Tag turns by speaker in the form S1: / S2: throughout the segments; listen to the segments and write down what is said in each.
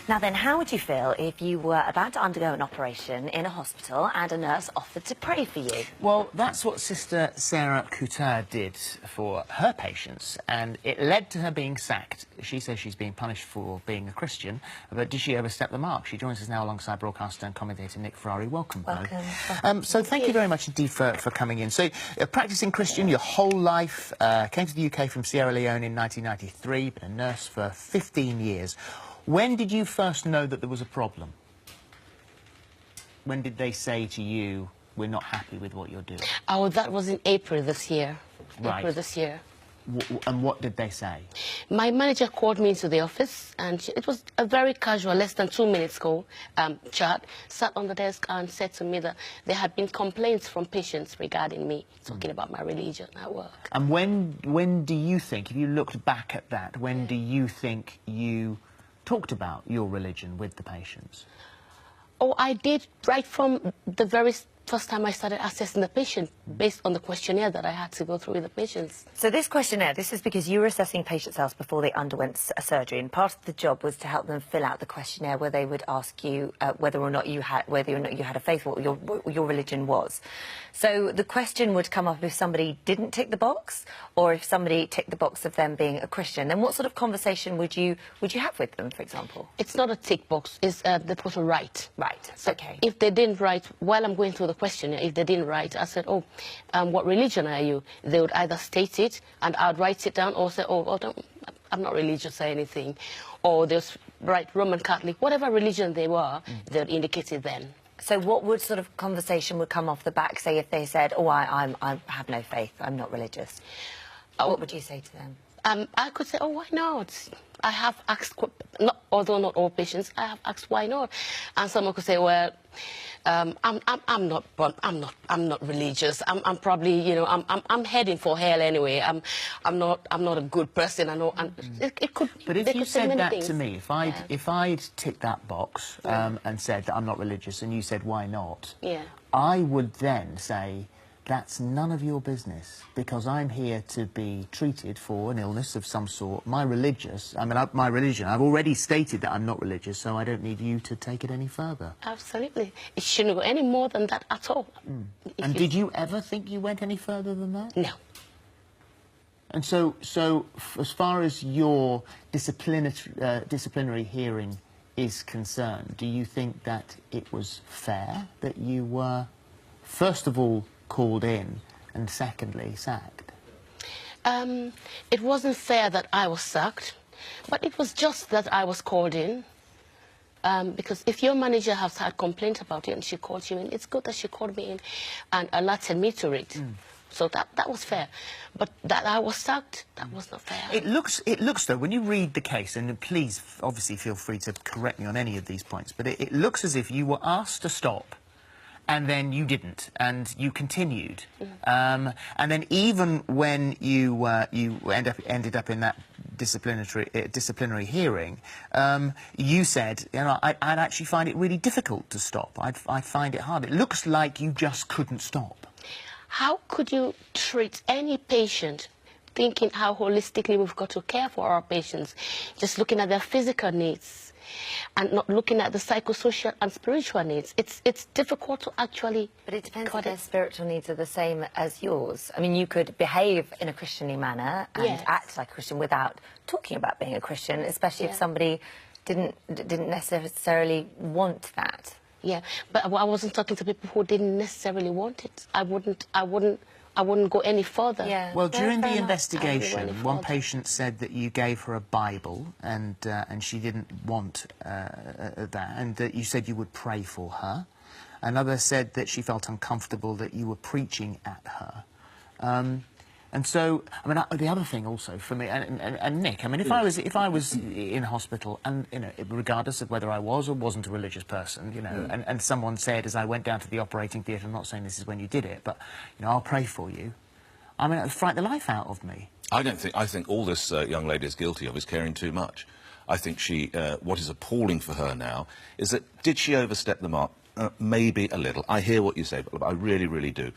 S1: Now then, how would you feel if you were about to undergo an operation in a hospital and a nurse offered to pray for you?
S2: Well, that's what Sister Sarah Coutard did for her patients, and it led to her being sacked. She says she's being punished for being a Christian, but did she overstep the mark? She joins us now alongside broadcaster and commentator Nick Ferrari. Welcome, both.
S1: Welcome.
S2: So thank you very much indeed for coming in. So, practising Christian your whole life, came to the UK from Sierra Leone in 1993, been a nurse for 15 years. When did you first know that there was a problem? When did they say to you, we're not happy with what you're doing?
S3: Oh, that was in April this year.
S2: Right.
S3: April this year.
S2: And what did they say?
S3: My manager called me into the office, and it was a very casual, less than 2 minutes call, chat, sat on the desk and said to me that there had been complaints from patients regarding me, talking about my religion at work.
S2: And when do you think, if you looked back at that, when do you think you talked about your religion with the patients?
S3: Oh, I did right from the very first time I started assessing the patient based on the questionnaire that I had to go through with the patients.
S1: So this questionnaire, this is because you were assessing patients' health before they underwent a surgery, and part of the job was to help them fill out the questionnaire where they would ask you whether or not you had a faith, what your religion was. So the question would come up if somebody didn't tick the box, or if somebody ticked the box of them being a Christian. Then what sort of conversation would you have with them, for example?
S3: It's not a tick box, it's the total right.
S1: Right,
S3: So
S1: okay.
S3: if they didn't write, while I'm going through the questionnaire, if they didn't write, I said, oh, what religion are you? They would either state it, and I'd write it down, or say, I'm not religious or anything. Or they'll write Roman Catholic, whatever religion they were, they'd indicate it then.
S1: So what would sort of conversation would come off the back, say, if they said, oh, I have no faith, I'm not religious? What would you say to them?
S3: I could say, oh, why not? I have asked, although not all patients, I have asked why not. And someone could say, well, I'm not religious. I'm probably, you know, I'm heading for hell anyway. I'm not a good person. I know. And it could.
S2: But if you said that to me, if I'd ticked that box and said that I'm not religious, and you said why not, I would then say, that's none of your business, because I'm here to be treated for an illness of some sort. My religion, I've already stated that I'm not religious, so I don't need you to take it any further.
S3: Absolutely. It shouldn't go any more than that at all.
S2: And did you ever think you went any further than that?
S3: No.
S2: And so as far as your disciplinary hearing is concerned, do you think that it was fair that you were, first of all, called in, and secondly, sacked?
S3: It wasn't fair that I was sacked, but it was just that I was called in. Because if your manager has had complaint about you and she called you in, it's good that she called me in and alerted me to it. So that was fair. But that I was sacked, that was not fair.
S2: It looks though, when you read the case, and please, obviously, feel free to correct me on any of these points, but it looks as if you were asked to stop, and then you didn't, and you continued. And then even when you ended up in that disciplinary hearing, you said, you know, I'd actually find it really difficult to stop. I'd find it hard. It looks like you just couldn't stop.
S3: How could you treat any patient thinking how holistically we've got to care for our patients, just looking at their physical needs and not looking at the psychosocial and spiritual needs? It's difficult to actually...
S1: But it depends if their spiritual needs are the same as yours. I mean, you could behave in a Christian-y manner and act like a Christian without talking about being a Christian, especially if somebody didn't necessarily want that.
S3: Yeah, but I wasn't talking to people who didn't necessarily want it. I wouldn't go any further.
S1: Yeah.
S2: Well, during the investigation, one patient said that you gave her a Bible and she didn't want that, and that you said you would pray for her. Another said that she felt uncomfortable that you were preaching at her. And so, I mean, the other thing also for me, and Nick, I mean, if I was in hospital, and you know, regardless of whether I was or wasn't a religious person, you know, and someone said as I went down to the operating theatre, I'm not saying this is when you did it, but you know, I'll pray for you. I mean, it would frighten the life out of me.
S4: I think all this young lady is guilty of is caring too much. I think what is appalling for her now is that, did she overstep the mark? Maybe a little. I hear what you say, but I really, really do.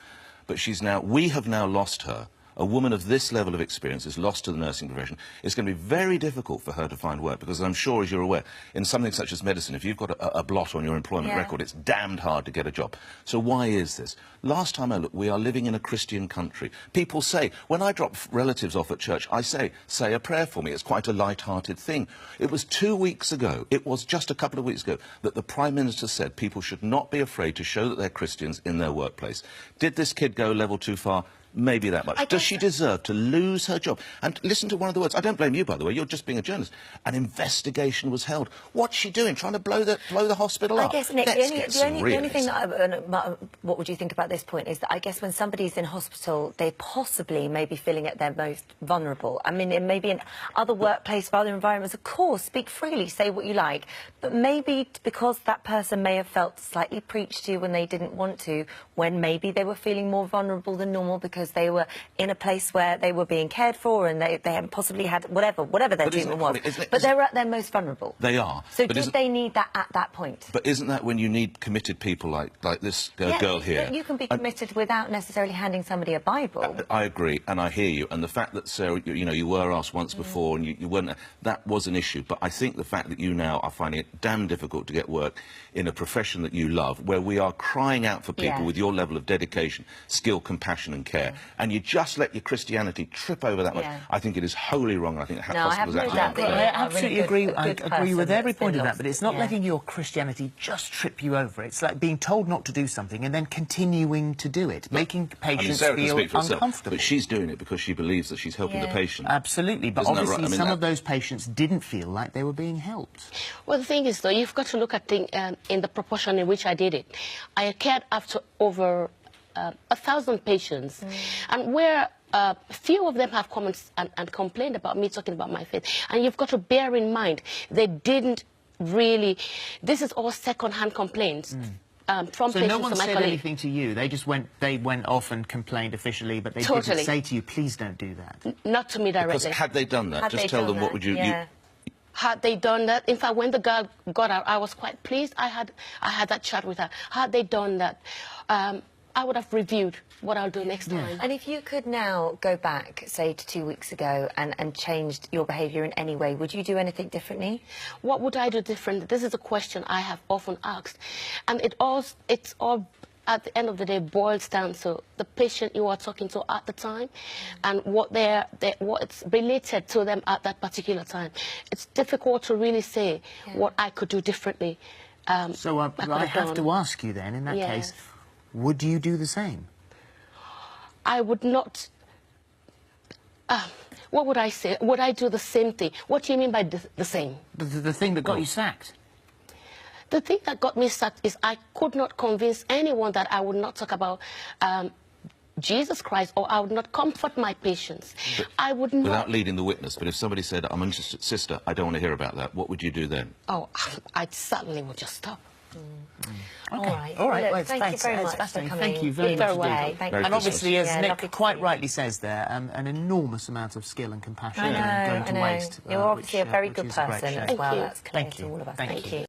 S4: But we have now lost her a woman of this level of experience is lost to the nursing profession, it's going to be very difficult for her to find work, because I'm sure, as you're aware, in something such as medicine, if you've got a blot on your employment record, it's damned hard to get a job. So why is this? Last time I looked, we are living in a Christian country. People say, when I drop relatives off at church, I say a prayer for me. It's quite a light-hearted thing. It was 2 weeks ago, it was just a couple of weeks ago, that the Prime Minister said people should not be afraid to show that they're Christians in their workplace. Did this kid go a level too far? Maybe that much. Does she deserve to lose her job? And listen to one of the words. I don't blame you, by the way. You're just being a journalist. An investigation was held. What's she doing? Trying to blow the hospital up?
S1: I guess, Nick,
S4: the
S1: only thing that what would you think about this point is that I guess when somebody's in hospital, they possibly may be feeling at their most vulnerable. I mean, maybe in other workplace, other environments, of course, speak freely, say what you like. But maybe because that person may have felt slightly preached to when they didn't want to, when maybe they were feeling more vulnerable than normal because they were in a place where they were being cared for and they hadn't possibly had whatever their treatment was. But they're at their most vulnerable.
S4: They are.
S1: So did they need that at that point?
S4: But isn't that when you need committed people like this girl here?
S1: You can be committed without necessarily handing somebody a Bible.
S4: I agree, and I hear you. And the fact that, Sarah, you know, you were asked once before and you weren't... That was an issue. But I think the fact that you now are finding it damn difficult to get work in a profession that you love, where we are crying out for people with your level of dedication, skill, compassion and care, and you just let your Christianity trip over that much, I think it is wholly wrong. I think the hospital is actually
S2: I absolutely agree. I agree with every point of that, but it's not
S1: Yeah.
S2: letting your Christianity just trip you over. It's like being told not to do something and then continuing to do it, making patients
S4: Sarah can
S2: feel
S4: speak for herself,
S2: uncomfortable.
S4: but she's doing it because she believes that she's helping the patient.
S2: Absolutely, but
S4: Isn't that
S2: obviously
S4: right? I mean,
S2: some of those patients didn't feel like they were being helped.
S3: Well, the thing is, though, you've got to look at things in the proportion in which I did it. I cared after over 1,000 patients, and where few of them have come and complained about me talking about my faith. And you've got to bear in mind, they didn't really... This is all second-hand complaints. From
S2: So
S3: patients
S2: no one
S3: to my
S2: said
S3: colleague.
S2: anything to you. They went off and complained officially, but they didn't say to you, please don't do that.
S3: Not to me directly.
S4: Because had they done that, just tell them what would you...
S3: Had they done that, in fact, when the girl got out, I was quite pleased. I had that chat with her. Had they done that, I would have reviewed what I'll do next time.
S1: And if you could now go back, say, to 2 weeks ago and changed your behaviour in any way, would you do anything differently?
S3: What would I do differently? This is a question I have often asked. And it's all, at the end of the day, boils down to the patient you are talking to at the time and what's related to them at that particular time. It's difficult to really say what I could do differently.
S2: So I have to ask you then, in that case, would you do the same?
S3: I would not... what would I say? Would I do the same thing? What do you mean by the same?
S2: The thing that got you sacked?
S3: The thing that got me sacked is I could not convince anyone that I would not talk about Jesus Christ, or I would not comfort my patients.
S4: But
S3: I would not...
S4: Without leading the witness, but if somebody said, I'm a sister, I don't want to hear about that, what would you do then?
S3: Oh, I certainly would just stop.
S1: Okay.
S2: All right.
S1: Well, thank you very much for coming.
S2: Thank you very much indeed.
S1: And
S2: obviously, as Nick quite rightly says there, an enormous amount of skill and compassion going to waste.
S1: You're obviously a very good
S2: which is a great
S1: person
S2: shame.
S1: as well.
S3: you.
S1: That's clear
S2: Thank
S1: to
S2: you.
S1: all of us.
S2: Thank you.